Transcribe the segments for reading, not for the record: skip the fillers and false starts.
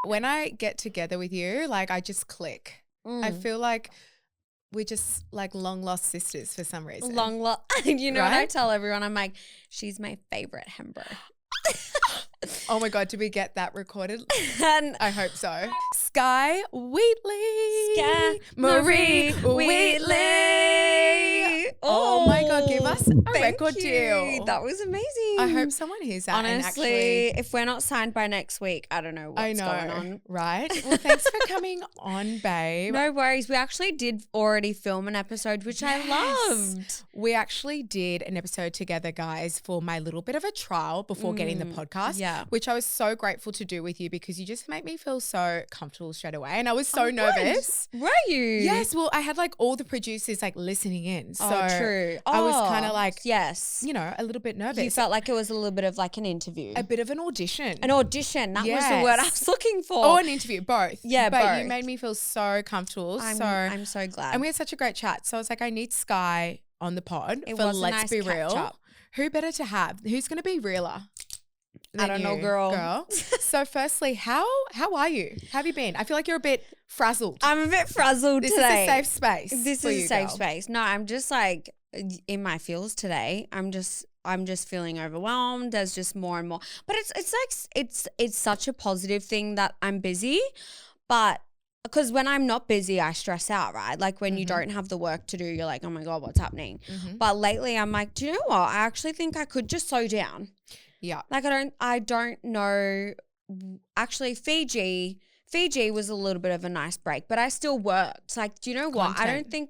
when I get together with you, like I just click. I feel like we're just like long lost sisters for some reason. You know what I Right? tell everyone? I'm like, she's my favorite hember. Oh my God, did we get that recorded? And I hope so. Sky Wheatley. Sky Marie Wheatley. Oh my God, give us a thank record you. deal. That was amazing. I hope someone hears that. Honestly, and actually, if we're not signed by next week, I don't know what's going on. Right? Well, thanks for coming on, babe. No worries. We actually did already film an episode, which I loved. We actually did an episode together, guys, for my little bit of a trial before getting the podcast, which I was so grateful to do with you because you just make me feel so comfortable straight away. And I was so nervous. Were you? Yes. Well, I had like all the producers like listening in. So true. I was kind of like, yes, you know, a little bit nervous. You felt like it was a little bit of like an interview. A bit of an audition. An audition. That was the word I was looking for. Oh, an interview. Both. Yeah, but both. you made me feel so comfortable. I'm so glad. And we had such a great chat. So I was like, I need Sky on the pod it for was Let's a nice Be Real. catch-up. Who better to have? Who's going to be realer? I don't know, girl. So firstly, how are you? How have you been? I feel like you're a bit frazzled. I'm a bit frazzled this today. This is a safe space. This is a safe space. No, I'm just like in my feels today. I'm just feeling overwhelmed. There's just more and more. But it's like it's such a positive thing that I'm busy, but because when I'm not busy, I stress out, right? Like when you don't have the work to do, you're like, oh my God, what's happening? But lately I'm like, do you know what? I actually think I could just slow down. Yeah. Like I don't know. Actually, Fiji was a little bit of a nice break, but I still worked. Like, do you know what? Content.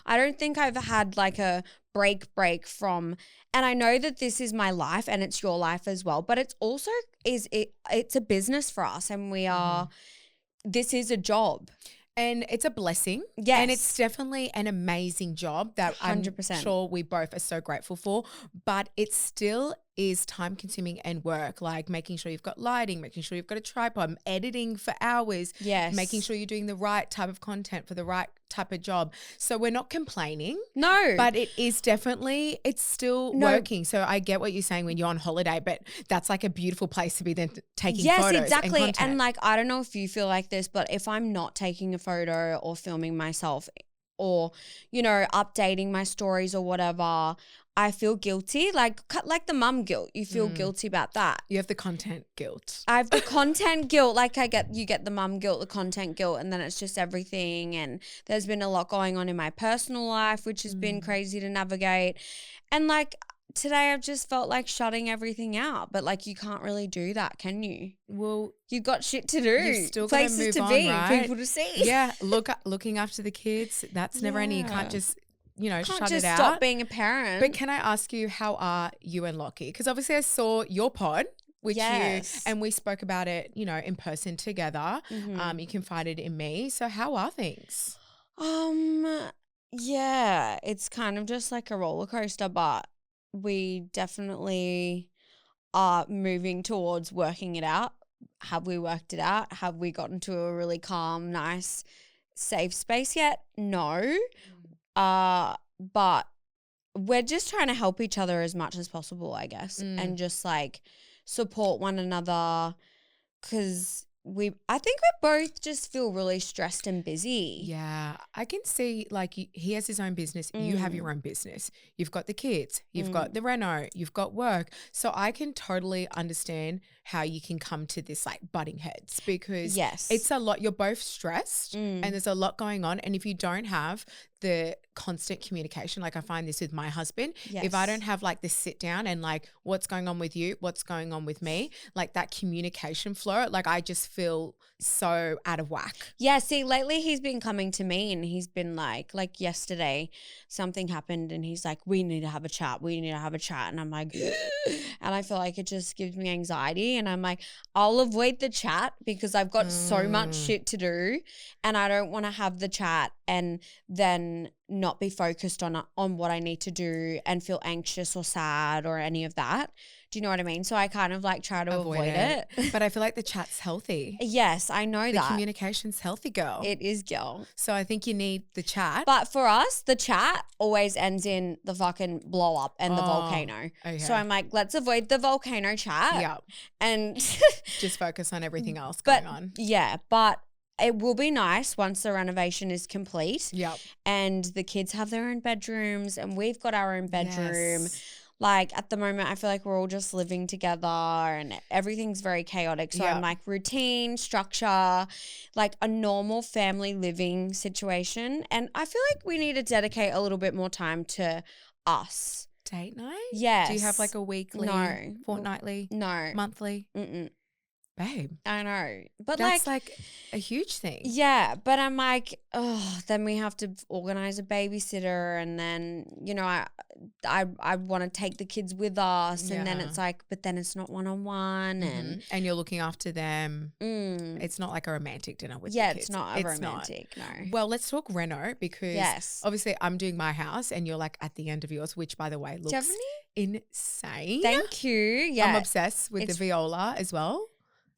I don't think I've had like a break from, and I know that this is my life and it's your life as well, but it's also it's a business for us and we are, this is a job. And it's a blessing. Yes. And it's definitely an amazing job that 100%. I'm sure we both are so grateful for. But it still is time consuming and work, like making sure you've got lighting, making sure you've got a tripod, editing for hours, making sure you're doing the right type of content for the right type of job. So we're not complaining. No. But it is definitely, it's still working. So I get what you're saying when you're on holiday, but that's like a beautiful place to be then taking photos. Yes, exactly. And like, I don't know if you feel like this, but if I'm not taking a photo or filming myself or, you know, updating my stories or whatever, I feel guilty, like the mum guilt. You feel guilty about that. You have the content guilt. I have the content guilt. Like you get the mum guilt, the content guilt, and then it's just everything. And there's been a lot going on in my personal life, which has been crazy to navigate. And like today I've just felt like shutting everything out. But like you can't really do that, can you? Well, you've got shit to do. You've still got to move places to on, be, right? people to see. Yeah, looking after the kids, that's never ending. You can't just, you know, Can't shut just it out. stop being a parent. But can I ask you, how are you and Lockie? Because obviously I saw your pod, which you, and we spoke about it, you know, in person together. You confided in me. So how are things? Yeah, it's kind of just like a roller coaster, but we definitely are moving towards working it out. Have we worked it out? Have we gotten to a really calm, nice, safe space yet? No. But we're just trying to help each other as much as possible, I guess, and just like support one another because I think we both just feel really stressed and busy. Yeah, I can see like he has his own business. You have your own business. You've got the kids. You've got the reno. You've got work. So I can totally understand how you can come to this like butting heads because it's a lot. You're both stressed and there's a lot going on. And if you don't have the constant communication, like I find this with my husband, if I don't have like this sit down and like what's going on with you, what's going on with me, like that communication flow, like I just feel so out of whack. Yeah, see, lately he's been coming to me and he's been like yesterday something happened and he's like, we need to have a chat. And I'm like, and I feel like it just gives me anxiety and I'm like, I'll avoid the chat because I've got so much shit to do and I don't want to have the chat and then not be focused on what I need to do and feel anxious or sad or any of that. Do you know what I mean? So I kind of like try to avoid it. But I feel like the chat's healthy. Yes, I know The that. communication's healthy, girl. It is, girl. So I think you need the chat. But for us, the chat always ends in the fucking blow up and the volcano. Okay. So I'm like, let's avoid the volcano chat. Yeah. And just focus on everything else going on. Yeah, but it will be nice once the renovation is complete. Yep. And the kids have their own bedrooms and we've got our own bedroom. Yes. Like at the moment, I feel like we're all just living together and everything's very chaotic. So I'm like routine, structure, like a normal family living situation. And I feel like we need to dedicate a little bit more time to us. Date night? Yes. Do you have like a weekly, fortnightly, monthly? Mm-mm. Babe. I know. But that's like a huge thing. Yeah. But I'm like, oh, then we have to organize a babysitter and then, you know, I want to take the kids with us and then it's like, but then it's not one-on-one and you're looking after them. It's not like a romantic dinner with the kids. It's not a romantic, no. Well, let's talk reno because obviously I'm doing my house and you're like at the end of yours, which by the way looks insane. Thank you. Yeah. I'm obsessed with the viola as well.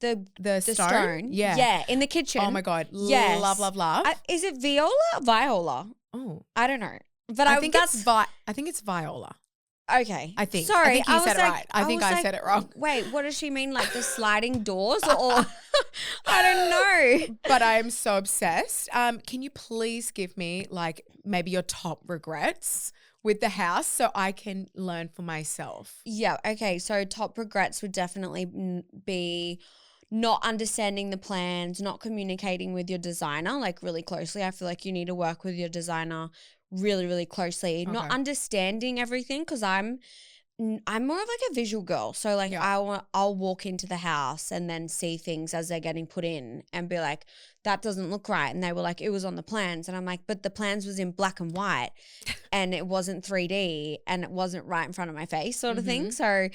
The stone. Yeah. Yeah, in the kitchen. Oh my God. Yes. Love. Is it viola or viola? Oh. I don't know. But I think it's viola. Okay. I think. Sorry. I think you said it right. I think I said it wrong. Wait, what does she mean? Like the sliding doors or I don't know. But I am so obsessed. Can you please give me like maybe your top regrets with the house so I can learn for myself? Yeah. Okay. So top regrets would definitely be not understanding the plans, not communicating with your designer like really closely. I feel like you need to work with your designer really, really closely. Okay. Not understanding everything because I'm more of like a visual girl. So like I'll walk into the house and then see things as they're getting put in and be like, that doesn't look right. And they were like, it was on the plans. And I'm like, but the plans was in black and white and it wasn't 3D and it wasn't right in front of my face sort of thing. So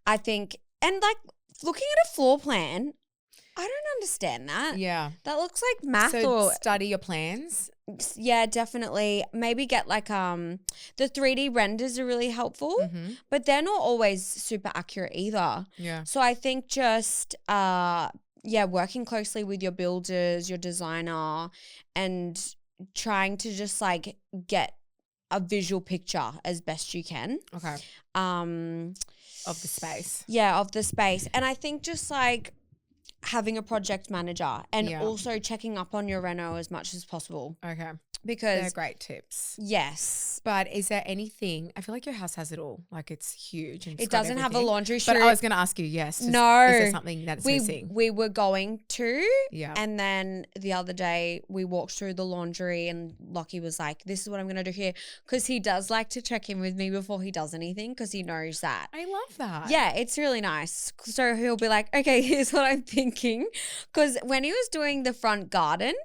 I think, and like looking at a floor plan, I don't understand that. Yeah. That looks like math so study your plans. Yeah, definitely. Maybe get like the 3D renders are really helpful, but they're not always super accurate either. Yeah. So I think just working closely with your builders, your designer, and trying to just like get a visual picture as best you can. Okay. Of the space. Yeah, of the space. And I think just like having a project manager and also checking up on your reno as much as possible. Okay. Because they're great tips. Yes. But is there anything, I feel like your house has it all. Like it's huge. And it doesn't have a laundry chute. But I was going to ask you, yes. No. Is there something that's missing? We were going to. Yeah. And then the other day we walked through the laundry and Lockie was like, this is what I'm going to do here. Because he does like to check in with me before he does anything because he knows that. I love that. Yeah, it's really nice. So he'll be like, okay, here's what I'm thinking. Because when he was doing the front garden,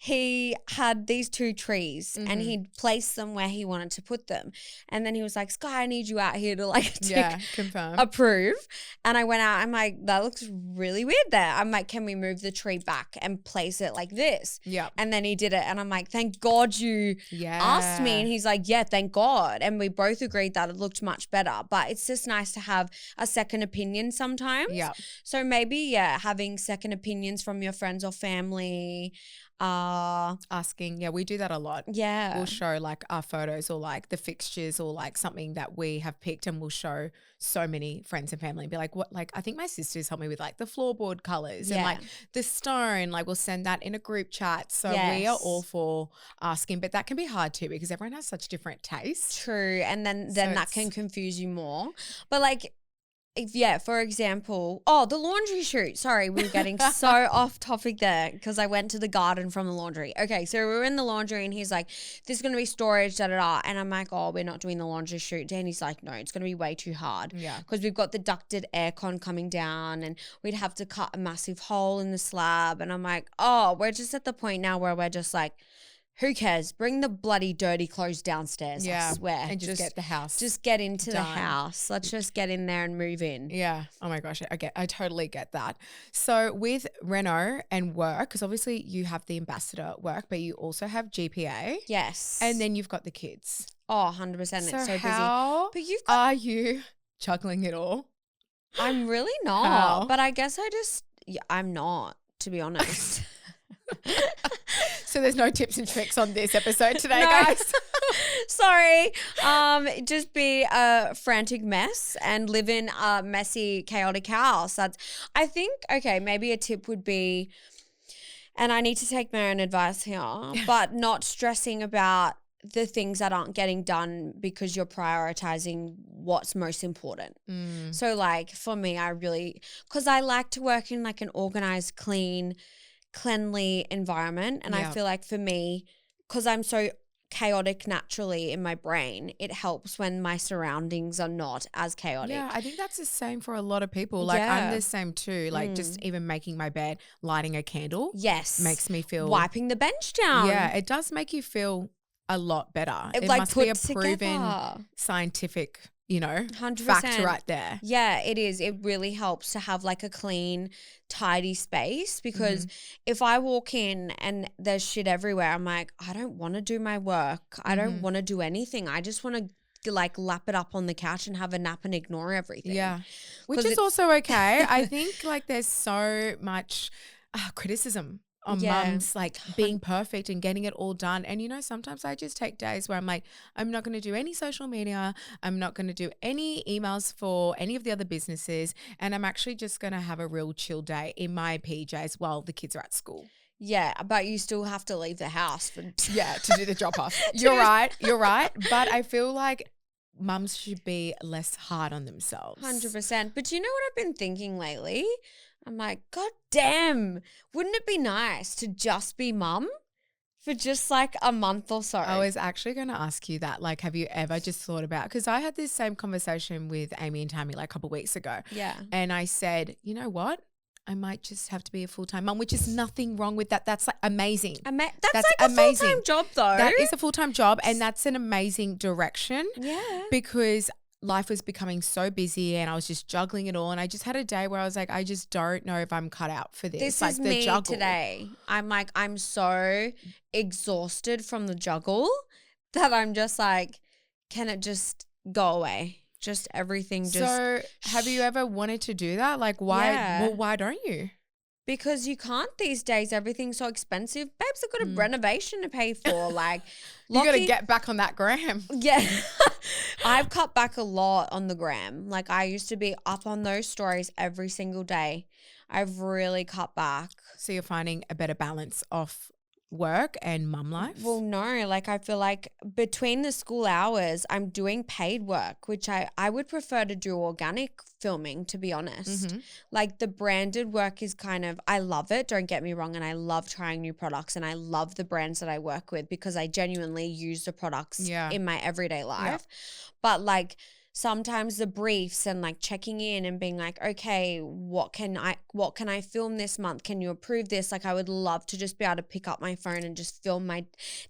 he had these 2 trees and he'd placed them where he wanted to put them. And then he was like, Sky, I need you out here to like confirm. Approve. And I went out, I'm like, that looks really weird there. I'm like, can we move the tree back and place it like this? Yeah. And then he did it. And I'm like, thank God you asked me. And he's like, yeah, thank God. And we both agreed that it looked much better. But it's just nice to have a second opinion sometimes. Yeah. So maybe, having second opinions from your friends or family. Asking, we do that a lot. Yeah, we'll show like our photos or like the fixtures or like something that we have picked, and we'll show so many friends and family and be like, what, like I think my sisters helped me with like the floorboard colors and like the stone, like we'll send that in a group chat. So we are all for asking, but that can be hard too because everyone has such different tastes. True, and then that can confuse you more. But like, for example, the laundry chute. Sorry, we were getting so off topic there because I went to the garden from the laundry. Okay, so we were in the laundry and he's like, this is going to be storage, da-da-da. And I'm like, oh, we're not doing the laundry chute. Danny's like, no, it's going to be way too hard. Yeah. Because we've got the ducted aircon coming down and we'd have to cut a massive hole in the slab. And I'm like, oh, we're just at the point now where we're just like, who cares? Bring the bloody dirty clothes downstairs, I swear. And just get the house. Just get into the house. Let's just get in there and move in. Yeah. Oh my gosh. I totally get that. So with reno and work, because obviously you have the ambassador work, but you also have GPA. Yes. And then you've got the kids. Oh, 100%. It's so busy. How are you juggling it all? I'm really not. How? But I guess I'm not, to be honest. So there's no tips and tricks on this episode today, No. guys. Sorry. Just be a frantic mess and live in a messy, chaotic house. I think, okay, maybe a tip would be, and I need to take my own advice here, but not stressing about the things that aren't getting done because you're prioritizing what's most important. So like for me, because I like to work in like an organized, cleanly environment. And I feel like for me, because I'm so chaotic naturally in my brain, it helps when my surroundings are not as chaotic. Yeah, I think that's the same for a lot of people. Like I'm the same too. Like just even making my bed, lighting a candle. Yes. Makes me feel. Wiping the bench down. Yeah, it does make you feel a lot better. It like must be a put proven together. Scientific, 100%. fact right there. Yeah, it is. It really helps to have like a clean, tidy space because if I walk in and there's shit everywhere, I'm like, I don't want to do my work. I don't want to do anything. I just want to like lap it up on the couch and have a nap and ignore everything. Yeah, which is also okay. I think like there's so much criticism on mums like being perfect and getting it all done. And sometimes I just take days where I'm like, I'm not going to do any social media. I'm not going to do any emails for any of the other businesses. And I'm actually just going to have a real chill day in my PJs while the kids are at school. Yeah, but you still have to leave the house to do the drop off. You're right. But I feel like mums should be less hard on themselves. 100%. But you know what I've been thinking lately? I'm like, God damn, wouldn't it be nice to just be mum for just like a month or so? I was actually going to ask you that. Like, have you ever just thought about, because I had this same conversation with Amy and Tammy like a couple of weeks ago. Yeah. And I said, you know what? I might just have to be a full-time mum, which is nothing wrong with that. That's like amazing. That's like a full-time job though. That is a full-time job and that's an amazing direction. Yeah. Because life was becoming so busy and I was just juggling it all. And I just had a day where I was like, I just don't know if I'm cut out for this. This like is the me juggle. today. I'm so exhausted from the juggle that I'm just like, can it just go away? Just everything just. So have you ever wanted to do that? Like why, well, why don't you? Because you can't these days. Everything's so expensive. Babes, I've got a renovation to pay for. Like, you got to get back on that gram. Yeah. I've cut back a lot on the gram. Like, I used to be up on those stories every single day. I've really cut back. So you're finding a better balance of work and mum life? Well, no. Like, I feel like between the school hours, I'm doing paid work, which I would prefer to do organic filming, to be honest. Like, the branded work is kind of, I love it, don't get me wrong, and I love trying new products and I love the brands that I work with because I genuinely use the products in my everyday life. But like, sometimes the briefs and like checking in and being like, okay, what can I film this month? Can you approve this? Like, I would love to just be able to pick up my phone and just film my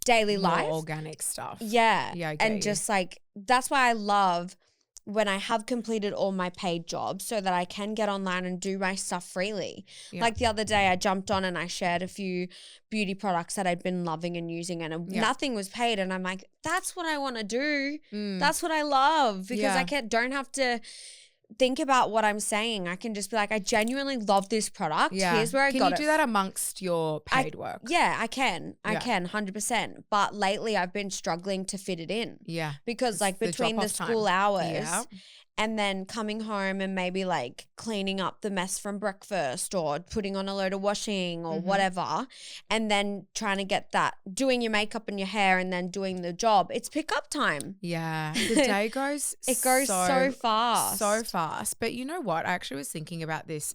daily life. More organic stuff. Yeah. Yeah. And just like, that's why I love when I have completed all my paid jobs so that I can get online and do my stuff freely. Yeah. Like the other day I jumped on and I shared a few beauty products that I'd been loving and using and nothing was paid. And I'm like, that's what I want to do. That's what I love because I don't have to think about what I'm saying. I can just be like, I genuinely love this product. Yeah. Here's where I got it. Can you do that amongst your paid work? Yeah, I can. I can 100%. But lately I've been struggling to fit it in. Yeah. Because like between the school hours and then coming home and maybe like cleaning up the mess from breakfast or putting on a load of washing or whatever, and then trying to get that, doing your makeup and your hair and then doing the job. It's pickup time. Yeah. The day goes it goes so fast. So fast. But you know what? I actually was thinking about this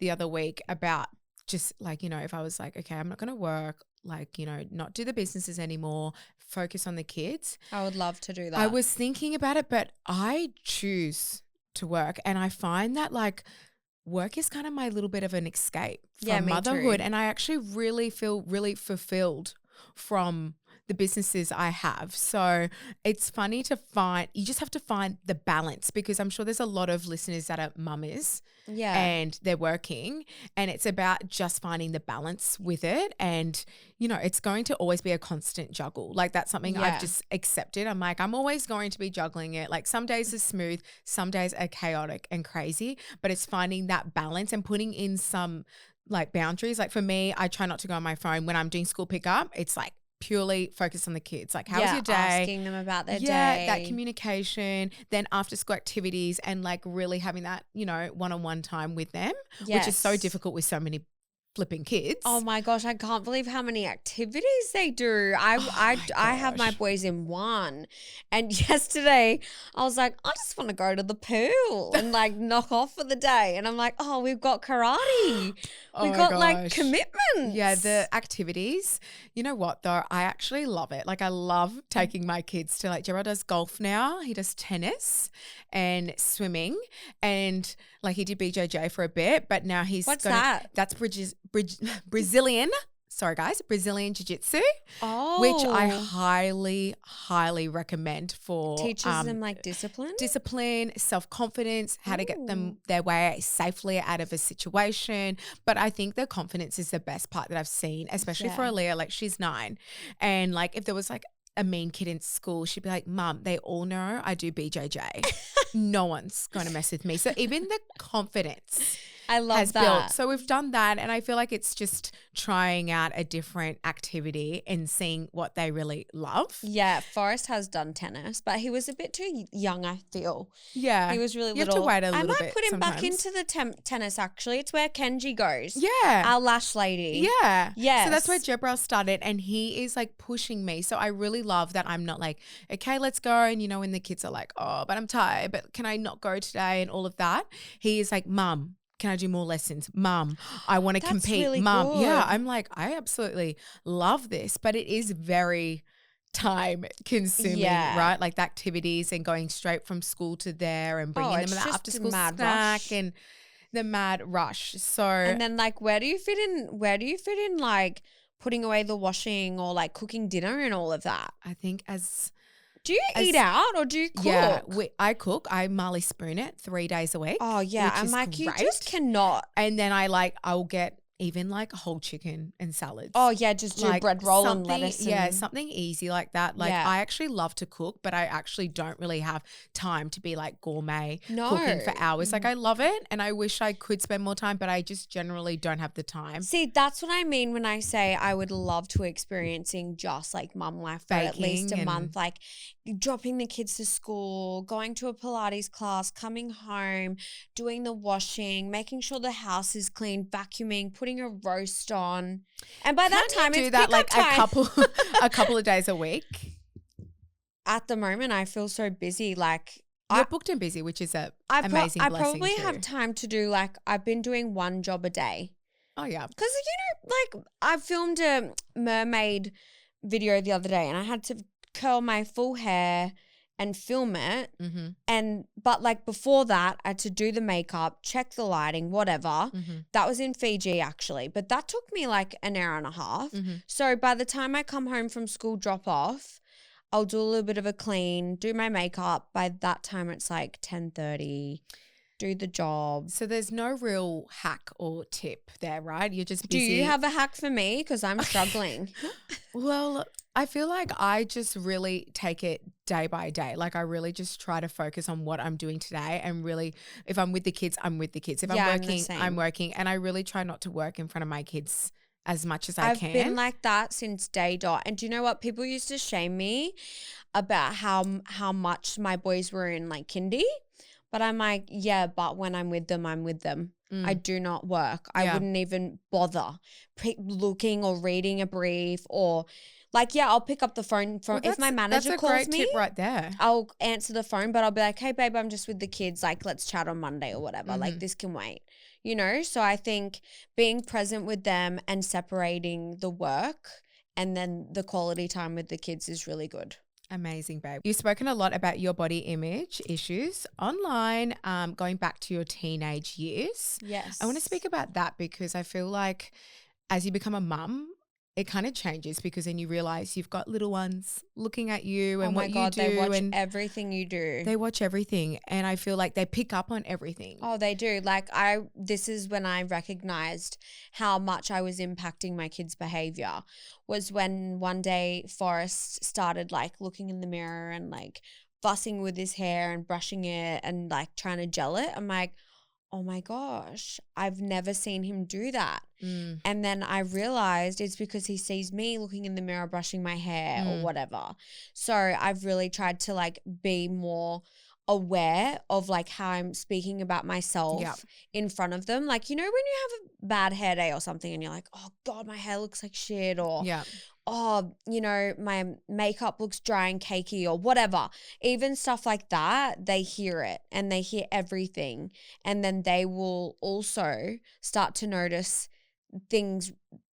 the other week about just like, if I was like, okay, I'm not going to work, like, not do the businesses anymore, focus on the kids. I would love to do that. I was thinking about it, but I choose to work and I find that like work is kind of my little bit of an escape from motherhood. And I actually really feel really fulfilled from the businesses I have. So it's funny to find, you just have to find the balance, because I'm sure there's a lot of listeners that are mummies and they're working, and it's about just finding the balance with it. And, you know, it's going to always be a constant juggle. Like that's something I've just accepted. I'm like, I'm always going to be juggling it. Like some days are smooth, some days are chaotic and crazy, but it's finding that balance and putting in some like boundaries. Like for me, I try not to go on my phone when I'm doing school pickup. It's like purely focused on the kids. Like, how was your day? Asking them about their day. That communication, then after school activities, and like really having that, you know, one-on-one time with them, which is so difficult with so many flipping kids. Oh my gosh, I can't believe how many activities they do. I have my boys in one. And yesterday I was like, I just want to go to the pool and like knock off for the day. And I'm like, oh, we've got karate. We've got like commitments. Yeah, the activities. You know what though? I actually love it. Like I love taking my kids to, like, Gerard does golf now. He does tennis and swimming, and like he did BJJ for a bit, but now he's that? That's Brazilian. Sorry guys, Brazilian Jiu-Jitsu, which I highly, highly recommend for teaches them like discipline, self-confidence, how to get them their way safely out of a situation. But I think the confidence is the best part that I've seen, especially for Aaliyah. Like she's 9, and like if there was like a mean kid in school, she'd be like, Mum, they all know I do BJJ. No one's going to mess with me. So even the confidence I love has that. built. So we've done that, and I feel like it's just trying out a different activity and seeing what they really love. Yeah, Forrest has done tennis, but he was a bit too young, I feel. Yeah. He was really you little. have to wait a little bit. I might put him sometimes. back into the tennis, actually. It's where Kenji goes. Yeah. Our lash lady. Yeah. Yes. So that's where Jebrel started, and he is like pushing me. So I really love that I'm not like, okay, let's go. And you know, when the kids are like, oh, but I'm tired, but can I not go today and all of that? He is like, Mum, can I do more lessons? Mum, I want to compete. Really Mum. good. Yeah. I'm like, I absolutely love this, but it is very time consuming, right? Like the activities and going straight from school to there and bringing them the after school snack and the mad rush. So, and then like, where do you fit in like putting away the washing or like cooking dinner and all of that? I think do you eat out or do you cook? Yeah, I cook. I Marley spoon it 3 days a week. Oh yeah, I'm like, you just cannot. And then I'll get even like a whole chicken and salads. Oh yeah, just do like bread roll and lettuce. Something easy like that. Like I actually love to cook, but I actually don't really have time to be like gourmet cooking for hours. Like I love it, and I wish I could spend more time, but I just generally don't have the time. See, that's what I mean when I say I would love to experiencing just like mum life for at least a month, like dropping the kids to school, going to a Pilates class, coming home, doing the washing, making sure the house is clean, vacuuming, putting a roast on. And by that time, it's that like time. a couple of days a week. At the moment, I feel so busy. Like you're booked and busy, which is amazing blessing. I probably have time to do like I've been doing one job a day. Oh yeah, because you know, like I filmed a mermaid video the other day, and I had to curl my full hair and film it. But like before that, I had to do the makeup, check the lighting, whatever. That was in Fiji actually, but that took me like an hour and a half. So by the time I come home from school drop off, I'll do a little bit of a clean, do my makeup. By that time it's like 10:30. Do the job. So there's no real hack or tip there, right? You're just busy. Do you have a hack for me? Because I'm struggling. Well, I feel like I just really take it day by day. Like I really just try to focus on what I'm doing today, and really, if I'm with the kids, I'm with the kids. If I'm working, I'm working, and I really try not to work in front of my kids as much as I can. I've been like that since day dot. And do you know what? People used to shame me about how much my boys were in like kindy. But I'm like, yeah, but when I'm with them, I'm with them. I do not work. I wouldn't even bother looking or reading a brief or like, yeah, I'll pick up the phone if my manager calls me. That's a great tip right there. I'll answer the phone, but I'll be like, hey, babe, I'm just with the kids. Like, let's chat on Monday or whatever. Like, this can wait, you know? So I think being present with them and separating the work and then the quality time with the kids is really good. Amazing, babe. You've spoken a lot about your body image issues online, going back to your teenage years. Yes. I want to speak about that because I feel like as you become a mum, it kind of changes because then you realize you've got little ones looking at you and Oh my what God, you do. they watch and everything you do. they watch everything. And I feel like they pick up on everything. Oh, they do. Like this is when I recognized how much I was impacting my kids' behavior, was when one day Forrest started like looking in the mirror and like fussing with his hair and brushing it and like trying to gel it. I'm like, oh my gosh, I've never seen him do that. And then I realized it's because he sees me looking in the mirror, brushing my hair or whatever. So I've really tried to like be more aware of like how I'm speaking about myself in front of them. Like, you know, when you have a bad hair day or something and you're like, oh God, my hair looks like shit, or oh, you know, my makeup looks dry and cakey or whatever. Even stuff like that, they hear it and they hear everything. And then they will also start to notice things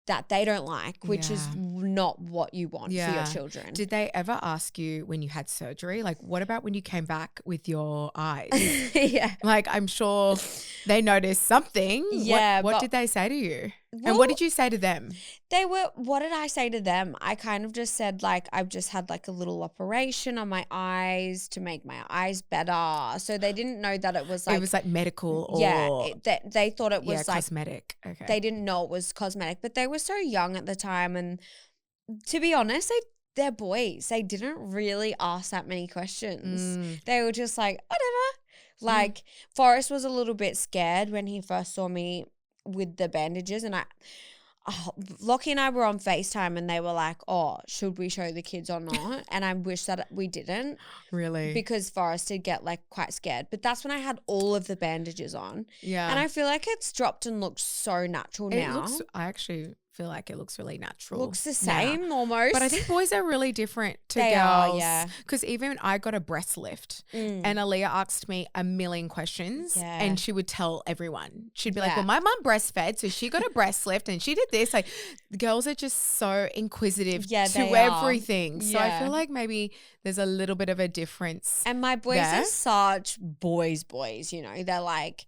that they don't like, which is not what you want for your children. Did they ever ask you when you had surgery, like, what about when you came back with your eyes? Like, I'm sure they noticed something. What did they say to you? Well, and what did you say to them? What did I say to them? I kind of just said like, I've just had like a little operation on my eyes to make my eyes better. So they didn't know that it was like medical or they thought it was like cosmetic. Okay. They didn't know it was cosmetic, but they were so young at the time. And to be honest, they're boys. They didn't really ask that many questions. They were just like, whatever. Like Forrest was a little bit scared when he first saw me with the bandages, and Lockie and I were on FaceTime and they were like, oh, should we show the kids or not? And I wish that we didn't. Really? Because Forrest did get like quite scared. But that's when I had all of the bandages on. Yeah. And I feel like it's dropped and looks so natural now. I actually feel like it looks really natural. Looks the same almost. But I think boys are really different to girls. They are, yeah. Because even I got a breast lift and Aaliyah asked me a million questions and she would tell everyone. She'd be like, well, my mum breastfed, so she got a breast lift and she did this. Like, the girls are just so inquisitive to everything. So I feel like maybe there's a little bit of a difference. And my boys are such boys, you know. They're like,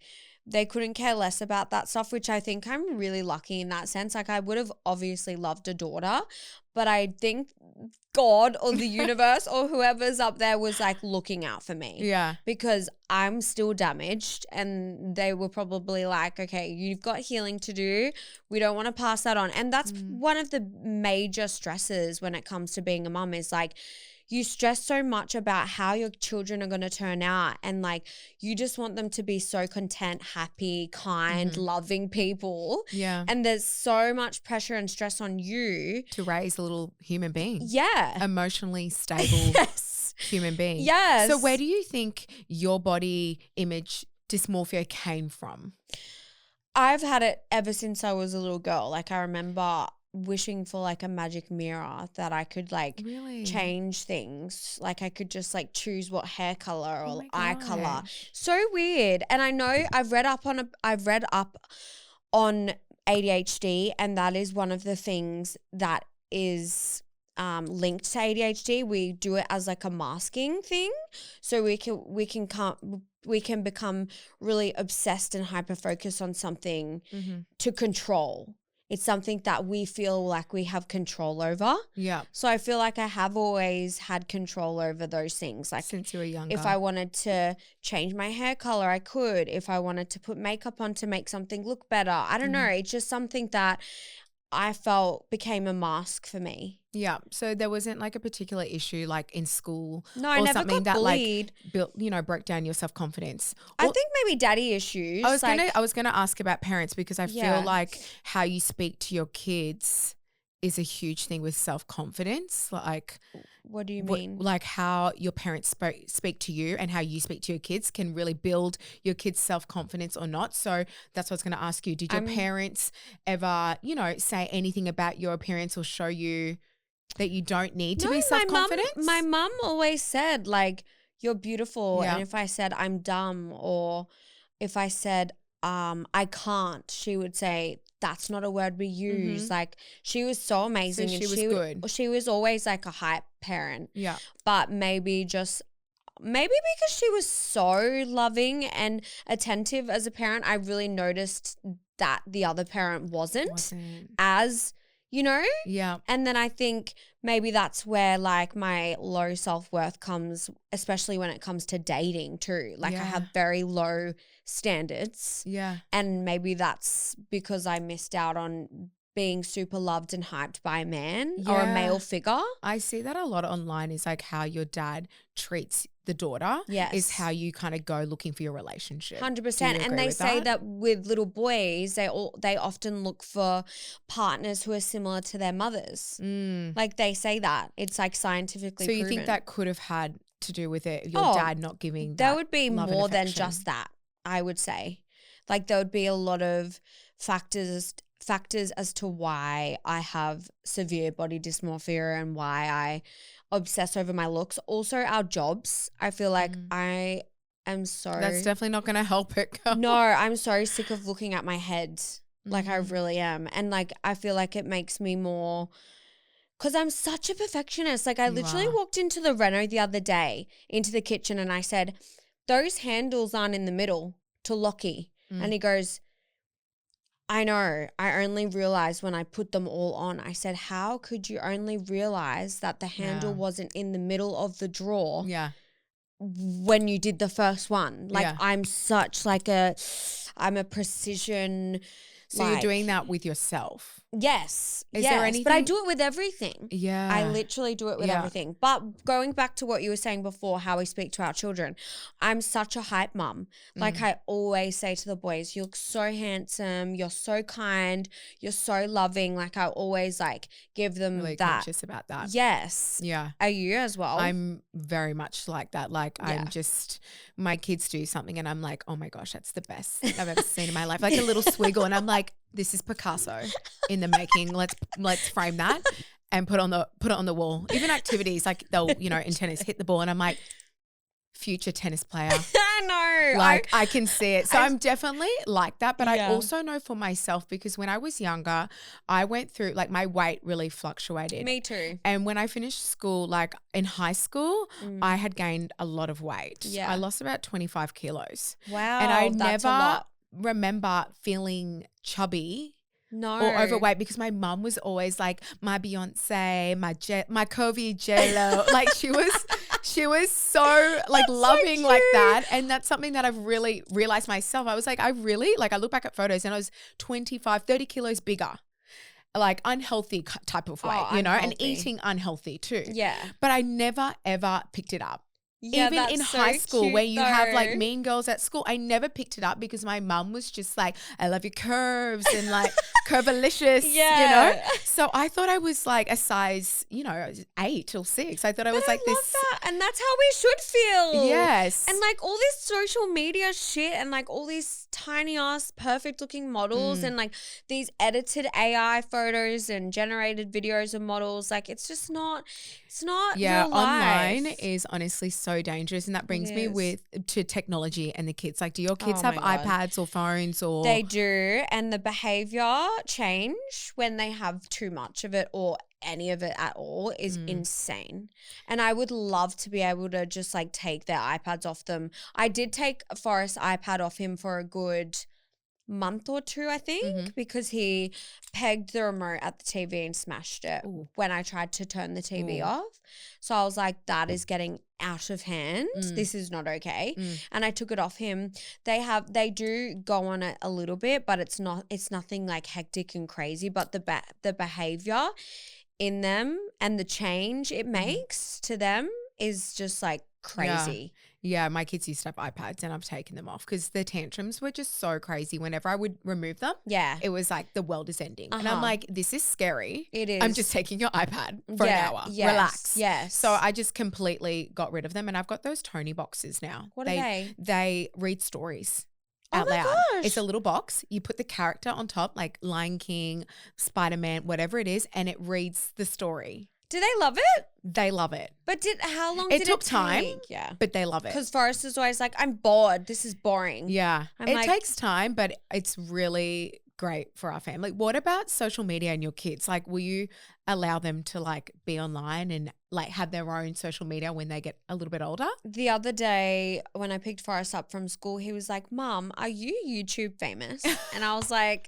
they couldn't care less about that stuff, which I think I'm really lucky in that sense. Like, I would have obviously loved a daughter, but I think God or the universe or whoever's up there was like looking out for me. Yeah. Because I'm still damaged, and they were probably like, okay, you've got healing to do. We don't want to pass that on. And that's one of the major stresses when it comes to being a mum, is like, you stress so much about how your children are going to turn out, and like you just want them to be so content, happy, kind, loving people. Yeah. And there's so much pressure and stress on you to raise a little human being. Yeah. Emotionally stable human being. Yes. So where do you think your body image dysmorphia came from? I've had it ever since I was a little girl. Like, I remember wishing for like a magic mirror that I could like change things. Like, I could just like choose what hair color or eye color. So weird. And I know I've read up on ADHD, and that is one of the things that is linked to ADHD. We do it as like a masking thing, so we can become really obsessed and hyper focused on something to control. It's something that we feel like we have control over. Yeah. So I feel like I have always had control over those things. Like, since you were younger. If I wanted to change my hair color, I could. If I wanted to put makeup on to make something look better, I don't know. It's just something that I felt became a mask for me. Yeah. So there wasn't like a particular issue like in school. No, I never something got bullied. Like built, broke down your self-confidence. I think maybe daddy issues. I was gonna ask about parents, because I feel like how you speak to your kids is a huge thing with self-confidence. Like, what do you mean? Like how your parents speak to you and how you speak to your kids can really build your kids' self-confidence or not. So that's what I was going to ask you. Did your parents ever, say anything about your appearance or show you that you don't need to be self-confident? My mum always said, like, you're beautiful. Yeah. And if I said I'm dumb, or if I said I can't, she would say, that's not a word we use. Like, she was so amazing. So and she was good. She was always like a hype parent. Yeah. But maybe because she was so loving and attentive as a parent, I really noticed that the other parent wasn't as you know? Yeah. And then I think maybe that's where like my low self-worth comes, especially when it comes to dating too. Like I have very low standards. Yeah. And maybe that's because I missed out on being super loved and hyped by a man or a male figure. I see that a lot online is like how your dad treats the daughter is how you kind of go looking for your relationship. 100%. And they say that with little boys, they often look for partners who are similar to their mothers. Like they say that. It's like scientifically proven. So you think that could have had to do with it, your dad not giving that there would be love more and than affection? just that, I would say. Like there would be a lot of factors as to why I have severe body dysmorphia and why I obsess over my looks. Also our jobs. I feel like I am so That's definitely not going to help it, girl. No, I'm so sick of looking at my head. Like I really am. And like I feel like it makes me more, because I'm such a perfectionist. Like I literally walked into the reno the other day, into the kitchen, and I said, those handles aren't in the middle to Lockie. And he goes, I know. I only realized when I put them all on. I said, how could you only realize that the handle wasn't in the middle of the drawer when you did the first one? Like I'm such like I'm a precision. So you're doing that with yourself? Yes. Is there anything? But I do it with everything. Yeah. I literally do it with everything. But going back to what you were saying before, how we speak to our children, I'm such a hype mum. Like I always say to the boys, you look so handsome, you're so kind, you're so loving. Like I always like give them really that. conscious about that. Yes. Yeah. Are you as well? I'm very much like that. Like I'm just, my kids do something and I'm like, oh my gosh, that's the best thing I've ever seen in my life. Like a little swiggle, and I'm like, this is Picasso in the making. Let's frame that and put it on the wall. Even activities like they'll, in tennis, hit the ball, and I'm like, future tennis player. I know. Like I can see it. So I'm definitely like that. But I also know for myself, because when I was younger, I went through, like my weight really fluctuated. Me too. And when I finished school, like in high school, I had gained a lot of weight. Yeah. I lost about 25 kilos. Wow. And I that's a never lot. remember feeling chubby No. or overweight, because my mum was always like my Beyonce, my Kobe J-Lo. Like she was so like loving like that. And that's something that I've really realized myself. I was like, I look back at photos and I was 25, 30 kilos bigger. Like unhealthy type of weight, and eating unhealthy too. Yeah. But I never ever picked it up. Yeah, even in so high school cute, where you have like though. mean girls at school, I never picked it up because my mum was just like, I love your curves and like curvalicious, So I thought I was like a size, 8 or 6. I thought I was like love this. That. And that's how we should feel. Yes. And like all this social media shit and like all these tiny ass perfect looking models and like these edited AI photos and generated videos of models, like it's just not, it's not real life. Online is honestly so dangerous, and that brings me to technology and the kids. Like, do your kids have iPads or phones or? They do, and the behavior change when they have too much of it or any of it at all is insane. And I would love to be able to just like take their iPads off them. I did take Forrest's iPad off him for a good month or two, I think, because he pegged the remote at the TV and smashed it when I tried to turn the TV off. So I was like, that is getting out of hand. This is not okay. And I took it off him. They do go on it a little bit, but it's nothing like hectic and crazy, but the behavior in them and the change it makes to them is just like crazy. Yeah, my kids used to have iPads and I've taken them off because the tantrums were just so crazy. Whenever I would remove them, it was like the world is ending. And I'm like, this is scary. It is. I'm just taking your iPad for an hour. Yes, relax. Yes. So I just completely got rid of them, and I've got those Tony boxes now. What are they? They read stories out my loud. gosh. It's a little box. You put the character on top, like Lion King, Spider-Man, whatever it is, and it reads the story. Do they love it? They love it. But how long did it took take? time, Yeah. but they love it. Because Forrest is always like, I'm bored. This is boring. Yeah. I'm It like- takes time, but it's really great for our family. What about social media and your kids? Like, will you allow them to like be online and like have their own social media when they get a little bit older? The other day when I picked Forrest up from school, he was like, Mom, are you YouTube famous? And I was like,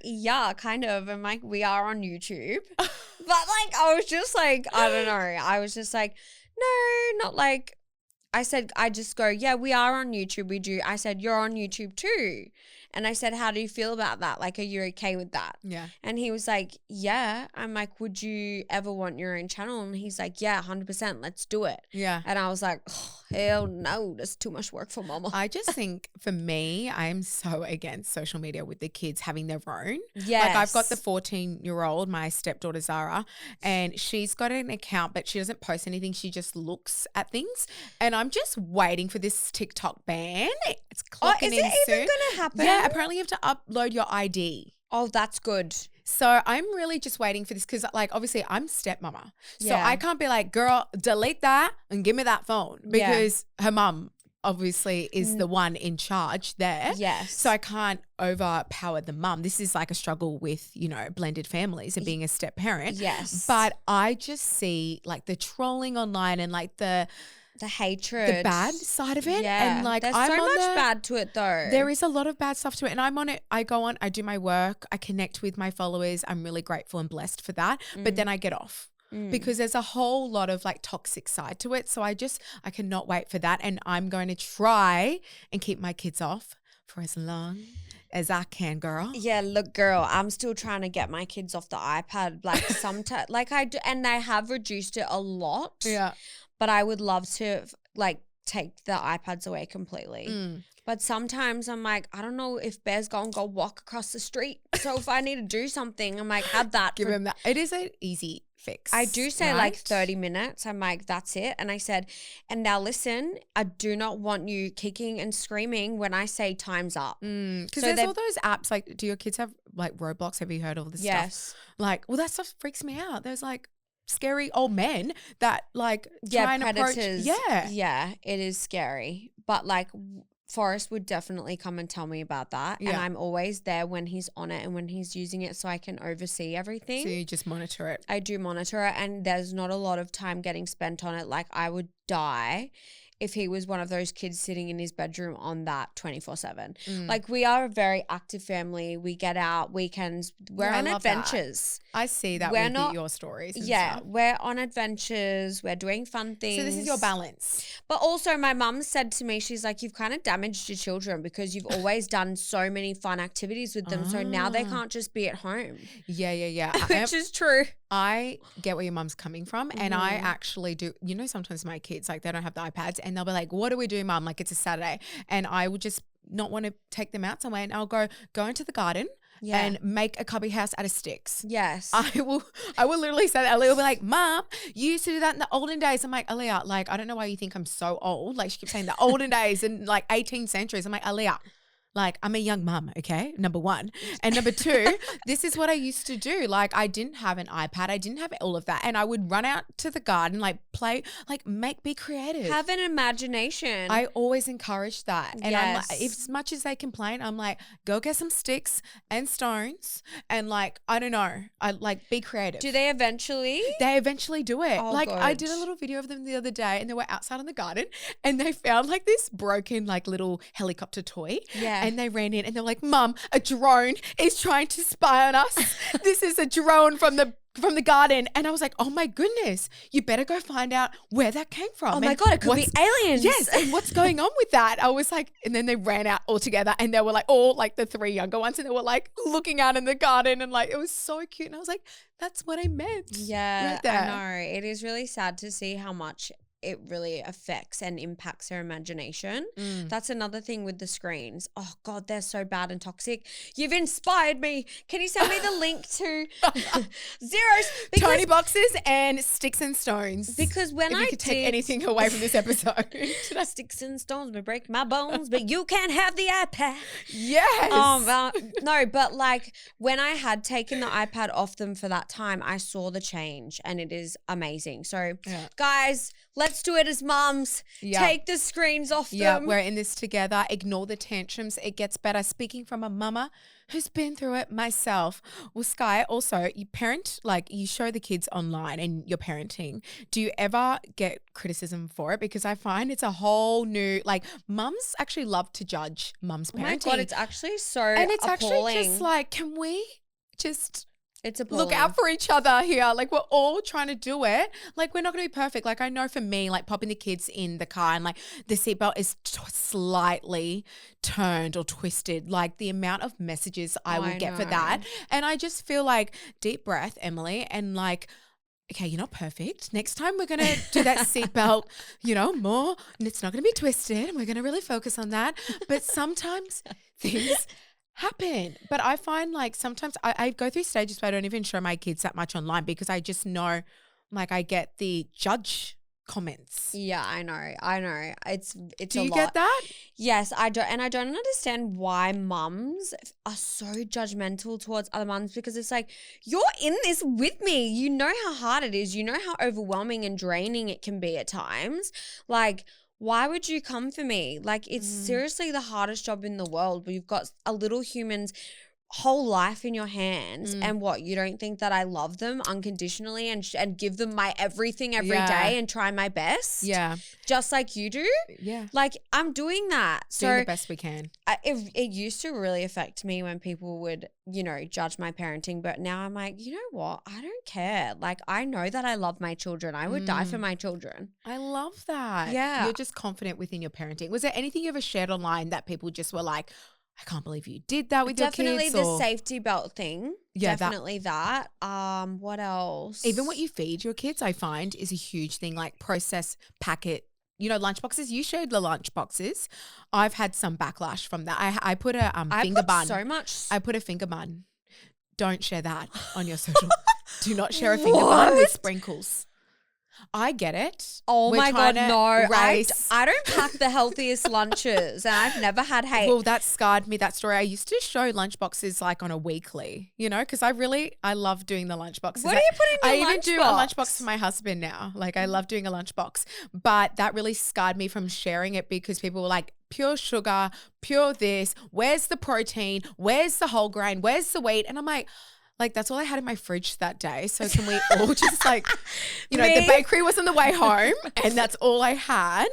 yeah, kind of. I'm like, we are on YouTube. But like, I was just like, I don't know. I was just like, no, not like, I said, I just go, yeah, we are on YouTube. We do. I said, you're on YouTube too. And I said, how do you feel about that? Like, are you okay with that? Yeah. And he was like, yeah. I'm like, would you ever want your own channel? And he's like, yeah, 100%. Let's do it. Yeah. And I was like, oh, hell no. That's too much work for mama. I just think for me, I am so against social media with the kids having their own. Yes. Like I've got the 14-year-old, my stepdaughter Zara, and she's got an account, but she doesn't post anything. She just looks at things. And I'm just waiting for this TikTok ban. It's clocking in soon. Is it even going to happen? Yeah, apparently you have to upload your ID. Oh, that's good. So I'm really just waiting for this because like obviously I'm stepmama. So Yeah. I can't be like, girl, delete that and give me that phone because her mum obviously is the one in charge there. Yes. So I can't overpower the mum. This is like a struggle with, you know, blended families and being a step parent. Yes. But I just see like the trolling online and like the hatred. the bad side of it. Yeah. And like there's I'm so on much the, bad to it though. there is a lot of bad stuff to it. And I'm on it. I go on, I do my work. I connect with my followers. I'm really grateful and blessed for that. But then I get off. Because there's a whole lot of like toxic side to it. So I cannot wait for that. And I'm going to try and keep my kids off for as long as I can, girl. Yeah, look, girl, I'm still trying to get my kids off the iPad. Like sometimes, like I do, and I have reduced it a lot. Yeah. But I would love to like take the iPads away completely. But sometimes I'm like, I don't know if Bear's gonna go walk across the street. So if I need to do something, I'm like, have that. Give him that. It is an easy fix. I do say right? like 30 minutes. I'm like, that's it. And I said, and now listen, I do not want you kicking and screaming when I say time's up. Because there's all those apps. Like, do your kids have like Roblox? Have you heard of this Yes. stuff? Like, well, that stuff freaks me out. There's like scary old men that like try and predators. approach. Yeah, it is scary. But like Forrest would definitely come and tell me about that. And I'm always there when he's on it and when he's using it so I can oversee everything. So you just monitor it. I do monitor it and there's not a lot of time getting spent on it. Like I would die if he was one of those kids sitting in his bedroom on that 24/7. Like we are a very active family. We get out weekends. We're on adventures. I see that We're with your stories. And Yeah, stuff. we're on adventures. We're doing fun things. So this is your balance. But also my mum said to me, she's like, you've kind of damaged your children because you've always done so many fun activities with them. So now they can't just be at home. Yeah. Which is true. I get where your mum's coming from and I actually do, you know, sometimes my kids, like they don't have the iPads and they'll be like, what do we do, mum? Like it's a Saturday. And I would just not want to take them out somewhere and I'll go into the garden and make a cubby house out of sticks. Yes. I will literally say that. Aaliyah will be like, Mom, you used to do that in the olden days. I'm like, Aaliyah, like, I don't know why you think I'm so old. Like she keeps saying the olden days and like 18th centuries. I'm like, Aaliyah, like I'm a young mum, okay? Number one. And number two, this is what I used to do. Like I didn't have an iPad. I didn't have all of that. And I would run out to the garden, like play, like be creative. Have an imagination. I always encourage that. And I'm like, Yes. as much as they complain, I'm like, go get some sticks and stones and like, I don't know, I like be creative. Do they eventually? They eventually do it. Oh, like I did good. a little video of them the other day and they were outside in the garden and they found like this broken like little helicopter toy. Yeah. And they ran in and they're like, Mum, a drone is trying to spy on us. This is a drone from the garden. And I was like, oh my goodness, you better go find out where that came from. Oh my and God, it could be aliens. Yes. And what's going on with that? I was like, and then they ran out all together and they were like, all like the three younger ones and they were like looking out in the garden and like, it was so cute. And I was like, that's what I meant. Yeah, right there. I know. It is really sad to see how much it really affects and impacts their imagination. That's another thing with the screens. Oh God, they're so bad and toxic. You've inspired me. Can you send me the link to zeros? Tony boxes and sticks and stones. Because when if I you could take anything away from this episode. sticks and stones may break my bones, but you can't have the iPad. Yes. No, but like when I had taken the iPad off them for that time, I saw the change and it is amazing. So guys, Let's do it as mums. Yeah. Take the screens off them. Yeah, we're in this together. Ignore the tantrums. It gets better. Speaking from a mama who's been through it myself. Well, Sky, also, you parent, like you show the kids online and you're parenting. Do you ever get criticism for it? Because I find it's a whole new, like mums actually love to judge mums parenting. Oh my God, it's actually so and it's appalling. actually just like, can we just it's appalling. look out for each other here? Like we're all trying to do it. Like we're not going to be perfect. Like I know for me, like popping the kids in the car and like the seatbelt is slightly turned or twisted. Like the amount of messages I will get for that. And I just feel like deep breath, Emily, and like, okay, you're not perfect. Next time we're going to do that seatbelt, more. And it's not going to be twisted. And we're going to really focus on that. But sometimes things happen. But I find like sometimes I go through stages where I don't even show my kids that much online because I just know like I get the judge comments. Yeah, I know. It's Do a you lot. get that? Yes, I don't, and I don't understand why mums are so judgmental towards other mums because it's like, you're in this with me. You know how hard it is. You know how overwhelming and draining it can be at times. Like, why would you come for me? Like, it's seriously the hardest job in the world where you've got a little human's whole life in your hands and what, you don't think that I love them unconditionally and give them my everything every day and try my best? Yeah. Just like you do? Yeah. Like, I'm doing that. So Doing the best we can. it used to really affect me when people would, judge my parenting. But now I'm like, you know what? I don't care. Like, I know that I love my children. I would die for my children. I love that. Yeah. You're just confident within your parenting. Was there anything you ever shared online that people just were like, I can't believe you did that with your kids? Definitely the safety belt thing. Yeah, definitely that. What else? Even what you feed your kids, I find, is a huge thing. Like process, packet, lunchboxes. You shared the lunchboxes. I've had some backlash from that. I put a finger bun. So much. I put a finger bun. Don't share that on your social. Do not share a finger bun with sprinkles. I get it. Oh my God, no. I don't pack the healthiest lunches and I've never had hate. Well, that scarred me, that story. I used to show lunchboxes like on a weekly, because I love doing the lunchboxes. What do you put in your lunchbox? I even do a lunchbox for my husband now. Like I love doing a lunchbox. But that really scarred me from sharing it because people were like, pure sugar, pure this, where's the protein, where's the whole grain, where's the wheat? And I'm like, that's all I had in my fridge that day. So can we all just the bakery was on the way home and that's all I had.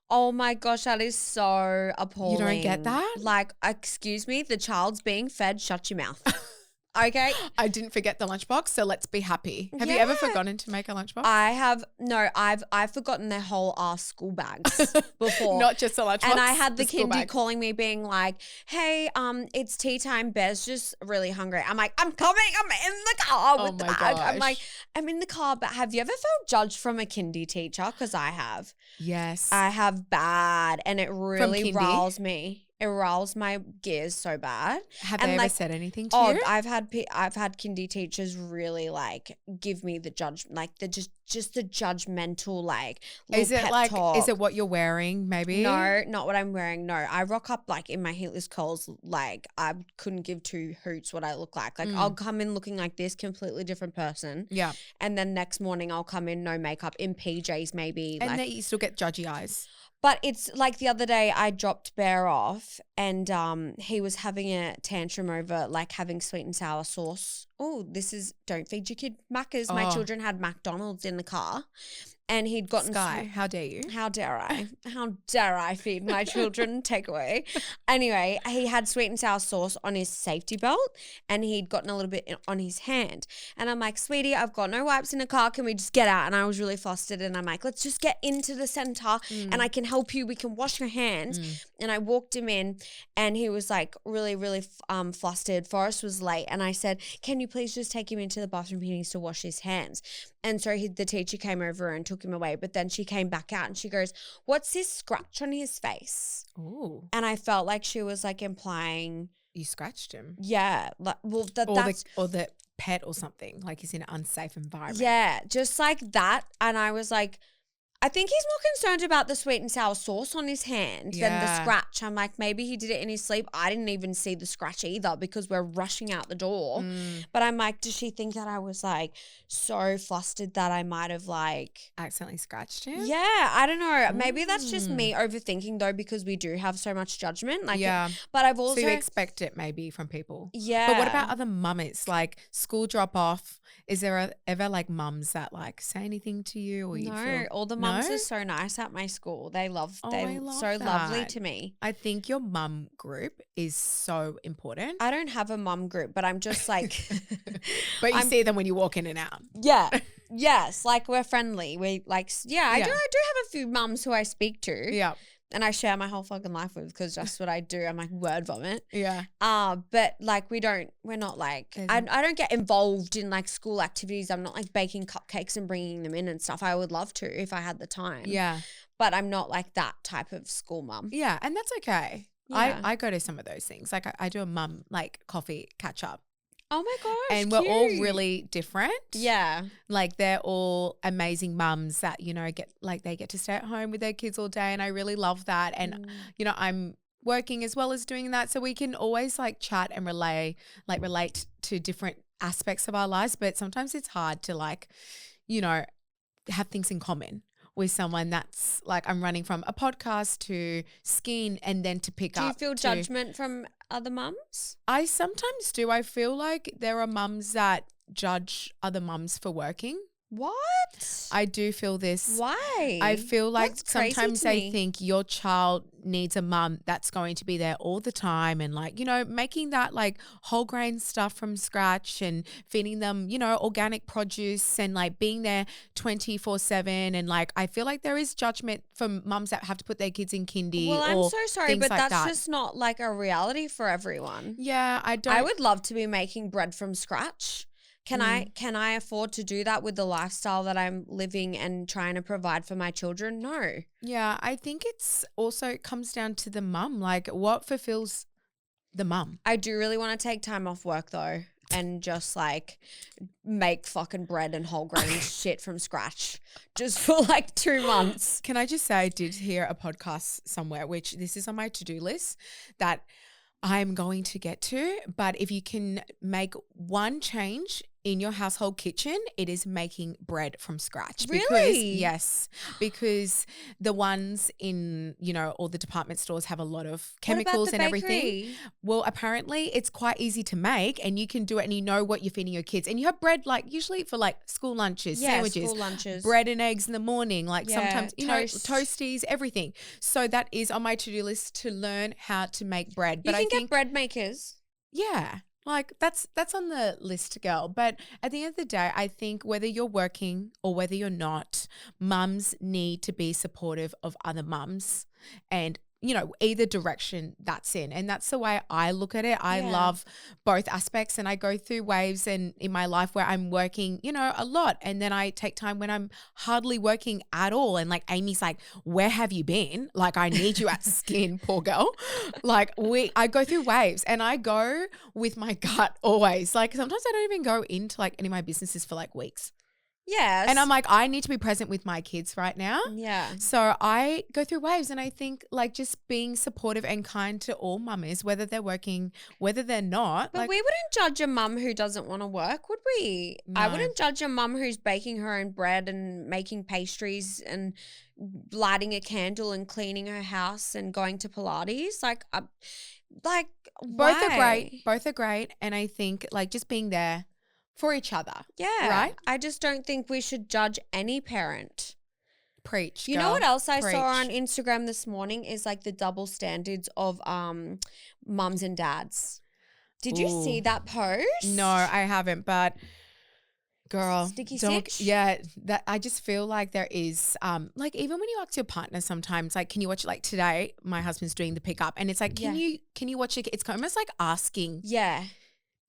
Oh my gosh, that is so appalling. You don't get that? Like, excuse me, the child's being fed, shut your mouth. Okay. I didn't forget the lunchbox, so let's be happy. Have you ever forgotten to make a lunchbox? I've forgotten their whole ass school bags before. Not just a lunchbox. And I had the kindy calling me being like, hey, it's tea time, Bear's just really hungry. I'm like, I'm coming, I'm in the car with the bag. I'm like, I'm in the car, but have you ever felt judged from a kindy teacher? Because I have. Yes. I have bad, and it really riles me. It riles my gears so bad. Have they ever said anything to you? I've had kindy teachers really give me the judge, the just the judgmental Is it pep talk. Is it what you're wearing maybe? No, not what I'm wearing. No, I rock up in my heatless curls. I couldn't give two hoots what I look like. I'll come in looking like this, completely different person. Yeah. And then next morning I'll come in no makeup, in PJs maybe. And then you still get judgy eyes. But it's like the other day I dropped Bear off and he was having a tantrum over having sweet and sour sauce. Oh, don't feed your kid Maccas. My children had McDonald's in the car. And he'd gotten Sky, how dare you? How dare I? How dare I feed my children takeaway? Anyway, he had sweet and sour sauce on his safety belt and he'd gotten a little bit on his hand. And I'm like, sweetie, I've got no wipes in the car. Can we just get out? And I was really flustered and I'm like, let's just get into the center and I can help you. We can wash your hands. And I walked him in and he was really, really flustered. Forrest was late and I said, can you please just take him into the bathroom? He needs to wash his hands. And so the teacher came over and took him away. But then she came back out and she goes, what's this scratch on his face? Ooh. And I felt like she was implying. You scratched him? Yeah. Or the pet or something, he's in an unsafe environment. Yeah, just like that. And I was like, I think he's more concerned about the sweet and sour sauce on his hand than the scratch. I'm like, maybe he did it in his sleep. I didn't even see the scratch either because we're rushing out the door. But I'm like, does she think that I was like so flustered that I might have like accidentally scratched him? Yeah, I don't know. Maybe that's just me overthinking though, because we do have so much judgment. Like, but I've also so you expect it maybe from people. Yeah. But what about other mummies? Like school drop off? Is there ever like mums that like say anything to you or you feel? All the mums are so nice at my school. They love. They're so lovely to me. I think your mum group is so important. I don't have a mum group, but I'm just like. But you see them when you walk in and out. Yeah. Yes, like we're friendly. We like, I do have a few mums who I speak to. Yeah. And I share my whole fucking life with because that's what I do. I'm like word vomit. Yeah. But like we're not like, I don't get involved in like school activities. I'm not like baking cupcakes and bringing them in and stuff. I would love to if I had the time. Yeah. But I'm not like that type of school mum. Yeah. And that's okay. Yeah. I go to some of those things. Like I do a mum like coffee catch up. Oh my gosh. And we're all really different. Yeah. Like they're all amazing mums that, they get to stay at home with their kids all day. And I really love that. And, I'm working as well as doing that. So we can always like chat and relate to different aspects of our lives. But sometimes it's hard to like, have things in common with someone that's like I'm running from a podcast to skiing and then to pick up. Do you feel judgment from other mums? I sometimes do. I feel like there are mums that judge other mums for working. What? I do feel this. Why? I feel like That's crazy sometimes to they me. think your child needs a mum that's going to be there all the time and like, making that like whole grain stuff from scratch and feeding them, organic produce and like being there 24/7. And like, I feel like there is judgment from mums that have to put their kids in kindy. Well, I'm so sorry, but like that's just not like a reality for everyone. Yeah, I would love to be making bread from scratch. Can I afford to do that with the lifestyle that I'm living and trying to provide for my children? No. Yeah, I think it's also it comes down to the mum, like what fulfills the mum. I do really want to take time off work though and just like make fucking bread and whole grain shit from scratch just for like 2 months. Can I just say I did hear a podcast somewhere, which this is on my to-do list that I'm going to get to, but if you can make one change in your household kitchen, it is making bread from scratch. Really? Because the ones in, all the department stores have a lot of What chemicals about and the everything. bakery? Well, apparently it's quite easy to make and you can do it and you know what you're feeding your kids. And you have bread like usually for like school lunches, sandwiches, school lunches. bread and eggs in the morning, like sometimes, toast. toasties, everything. So that is on my to-do list to learn how to make bread. But You can get bread makers. Yeah. Like that's on the list, girl. But at the end of the day, I think whether you're working or whether you're not, mums need to be supportive of other mums and either direction that's in. And that's the way I look at it. I love both aspects and I go through waves and in my life where I'm working, a lot. And then I take time when I'm hardly working at all. And like Amy's like, where have you been? Like I need you at skin, poor girl. Like I go through waves and I go with my gut always. Like sometimes I don't even go into like any of my businesses for like weeks. Yes. And I'm like, I need to be present with my kids right now. Yeah. So I go through waves and I think like just being supportive and kind to all mummies, whether they're working, whether they're not. But we wouldn't judge a mum who doesn't want to work, would we? No. I wouldn't judge a mum who's baking her own bread and making pastries and lighting a candle and cleaning her house and going to Pilates. both are why? great. Both are great. And I think like just being there for each other. Yeah. Right? I just don't think we should judge any parent. Preach. You girl. know what else I Preach. saw on Instagram this morning is like the double standards of mums and dads. Did you see that post? No, I haven't, but girl, Sticky don't. stitch? Yeah, that I just feel like there is, like even when you ask your partner, sometimes like, can you watch it? Like today, my husband's doing the pickup, and it's like, can you watch it? It's almost like asking. Yeah.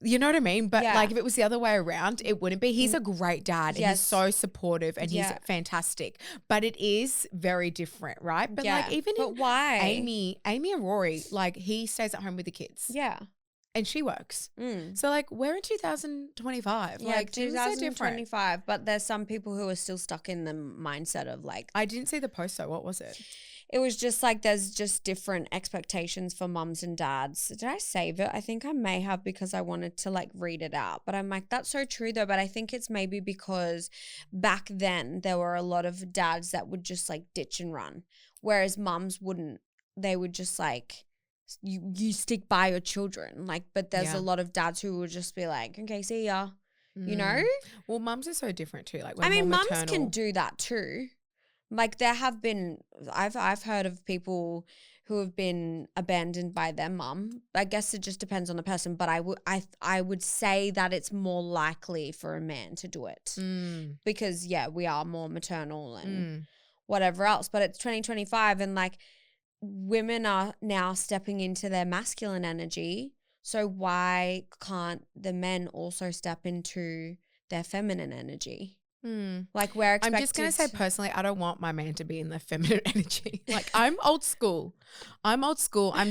You know what I mean? But Yeah. like if it was the other way around, it wouldn't be. He's a great dad and he's Yes. so supportive and he's Yeah. fantastic. But it is very different, right? But like even But why? Amy and Rory, like he stays at home with the kids. Yeah. and she works. Mm. So like we're in 2025. Yeah, Like things are different. 2025. But there's some people who are still stuck in the mindset of like, I didn't see the post though. What was it? it was just like there's just different expectations for mums and dads. Did I save it? I think I may have because I wanted to like read it out. But I'm like, that's so true though. But I think it's maybe because back then there were a lot of dads that would just like ditch and run, whereas mums wouldn't. They would just like, you stick by your children. Like, but there's a lot of dads who would just be like, okay, see ya. You know? Well, mums are so different too. Like, we're I mean, more mums maternal. can do that too. Like there have been, I've heard of people who have been abandoned by their mum. I guess it just depends on the person, but I would say that it's more likely for a man to do it because we are more maternal and whatever else. But it's 2025 and like women are now stepping into their masculine energy. So why can't the men also step into their feminine energy? Like we're expected. I'm just going to say personally, I don't want my man to be in the feminine energy. Like I'm old school. I'm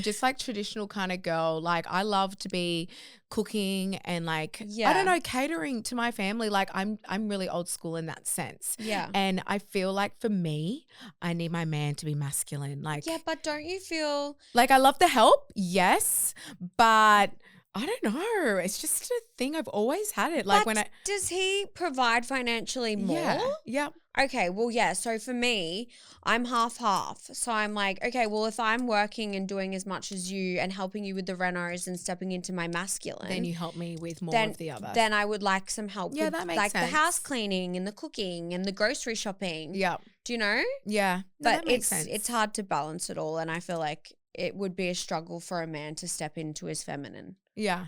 just like traditional kind of girl. Like I love to be cooking and like, I don't know, catering to my family. Like I'm really old school in that sense. Yeah. And I feel like for me, I need my man to be masculine. Like, yeah, but don't you feel like I love the help. Yes. But I don't know. It's just a thing. I've always had it. Like but does he provide financially more? Yeah. Okay, well, yeah. So for me, I'm half. So I'm like, okay, well, if I'm working and doing as much as you and helping you with the renos and stepping into my masculine, then you help me with more of the other. Then I would like some help with that makes like sense. the house cleaning and the cooking and the grocery shopping. Yeah. Do you know? Yeah. No, But that makes sense. it's hard to balance it all. And I feel like it would be a struggle for a man to step into his feminine. Yeah.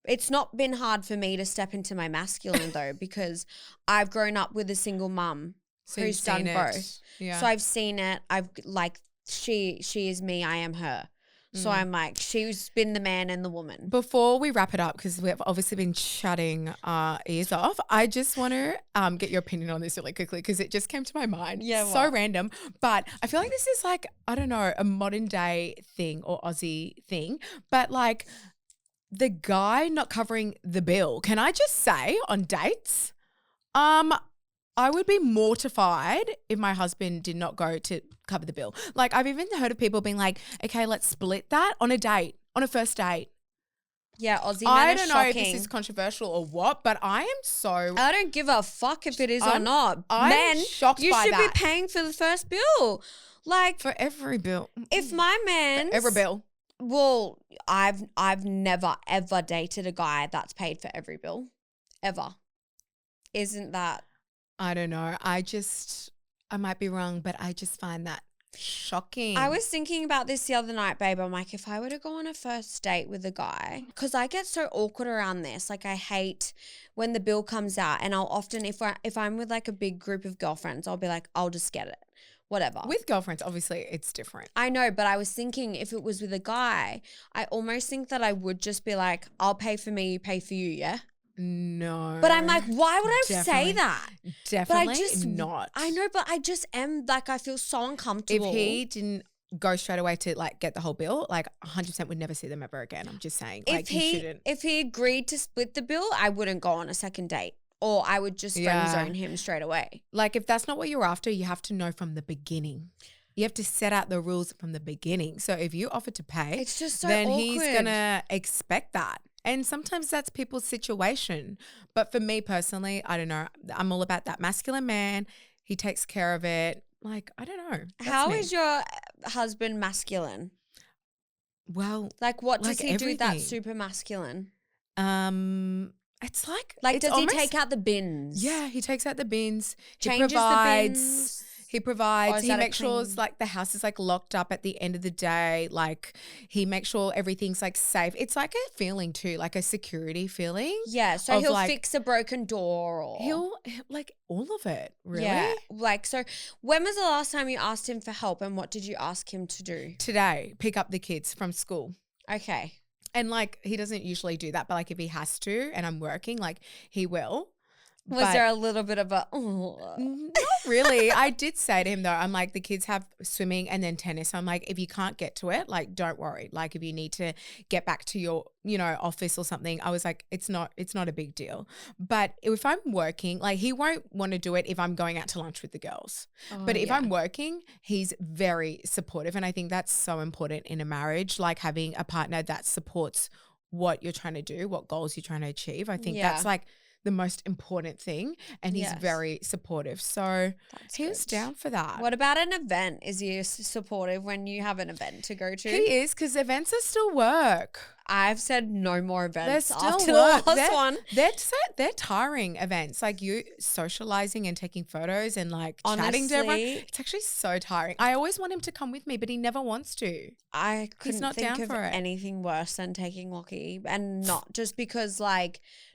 It's not been hard for me to step into my masculine though, because I've grown up with a single mum who's done both. Yeah. So I've seen it. I've like she is me, I am her. So I'm like, she's been the man and the woman. Before we wrap it up, because we've obviously been shutting our ears off, I just want to get your opinion on this really quickly because it just came to my mind. Yeah, so random. But I feel like this is like, I don't know, a modern day thing or Aussie thing. But like the guy not covering the bill. Can I just say on dates, I would be mortified if my husband did not go to cover the bill. Like I've even heard of people being like, okay, let's split that on a date, on a first date. Yeah, Aussie men I are don't know if this is controversial or what, but I am so. I don't give a fuck if it is or not. I'm Men, shocked you by should that. be paying for the first bill. Like For every bill. if my man Every bill. Well, I've never ever dated a guy that's paid for every bill. Ever. Isn't that I don't know. I might be wrong, but I just find that shocking. I was thinking about this the other night, babe. I'm like, if I were to go on a first date with a guy, because I get so awkward around this. Like I hate when the bill comes out, and I'll often, if I'm with like a big group of girlfriends, I'll be like, I'll just get it. Whatever. With girlfriends, obviously, it's different. I know, but I was thinking if it was with a guy, I almost think that I would just be like, I'll pay for me, you pay for you, yeah? No. But I'm like, why would I Definitely. say that? Definitely But I just not. I know, but I just am like, I feel so uncomfortable. If he didn't go straight away to like get the whole bill, like 100% would never see them ever again. I'm just saying. Like you shouldn't. If he agreed to split the bill, I wouldn't go on a second date. Or I would just friend zone him straight away. Like if that's not what you're after, you have to know from the beginning. You have to set out the rules from the beginning. So if you offer to pay, It's just so then awkward. he's going to expect that. And sometimes that's people's situation. But for me personally, I don't know. I'm all about that masculine man. He takes care of it. Like, I don't know. That's How me. is your husband masculine? Well, Like what does like he do that's everything. super masculine? it's like Like it's does he almost- take out the bins? Yeah, he takes out the bins. Changes he provides. the bins. He Or provides. is He that a makes sure clean- like the house is like locked up at the end of the day. Like he makes sure everything's like safe. It's like a feeling too, like a security feeling. Yeah, so of, he'll like- fix a broken door or He'll like all of it. Really. Yeah. Like so when was the last time you asked him for help and what did you ask him to do? Today, pick up the kids from school. Okay. And like he doesn't usually do that, but like if he has to and I'm working, like he will. Was there a little bit of a, Not really. I did say to him though, I'm like, the kids have swimming and then tennis. I'm like, if you can't get to it, like, don't worry. Like, if you need to get back to your, office or something, I was like, it's not a big deal. But if I'm working, like, he won't want to do it if I'm going out to lunch with the girls. But if I'm working, he's very supportive. And I think that's so important in a marriage, like having a partner that supports what you're trying to do, what goals you're trying to achieve. I think that's like the most important thing, and he's very supportive. So he was down for that. What about an event? Is he supportive when you have an event to go to? He is, because events are still work. I've said no more events They're still after work. the last one. They're tiring events. Like, you socializing and taking photos and like chatting to everyone. It's actually so tiring. I always want him to come with me, but he never wants to. I couldn't not think down of for it. anything worse than taking Lockie, and not just because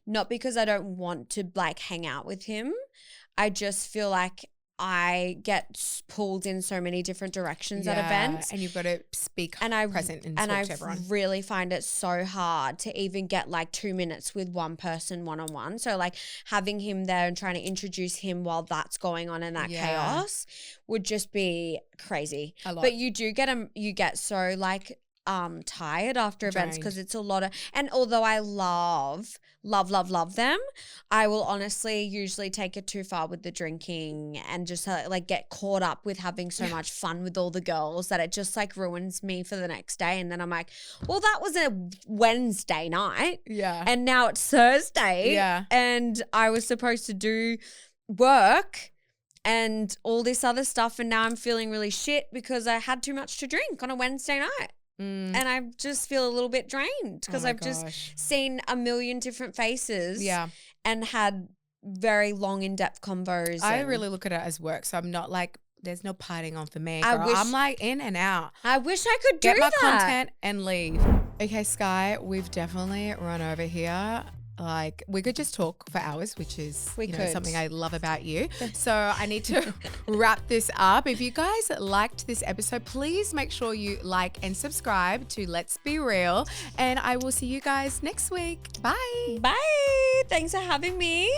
not because I don't want to like hang out with him. I just feel like I get pulled in so many different directions at events. And you've got to speak present and talk to everyone. I really find it so hard to even get like 2 minutes with one person one-on-one. So like having him there and trying to introduce him while that's going on in that chaos would just be crazy. A lot. But you do get so like tired after events because it's a lot of, and although I love them, I will honestly usually take it too far with the drinking and just like get caught up with having so much fun with all the girls that it just like ruins me for the next day. And then I'm like, well, that was a Wednesday night, and now it's Thursday, and I was supposed to do work and all this other stuff, and now I'm feeling really shit because I had too much to drink on a Wednesday night. And I just feel a little bit drained because I've just seen a million different faces and had very long, in-depth convos. I really look at it as work. So I'm not like, there's no partying on for me. I'm like in and out. I wish I could get my content and leave. Okay, Sky, we've definitely run over here. Like, we could just talk for hours, which is something I love about you. So I need to wrap this up. If you guys liked this episode, please make sure you like and subscribe to Let's Be Real. And I will see you guys next week. Bye. Bye. Thanks for having me.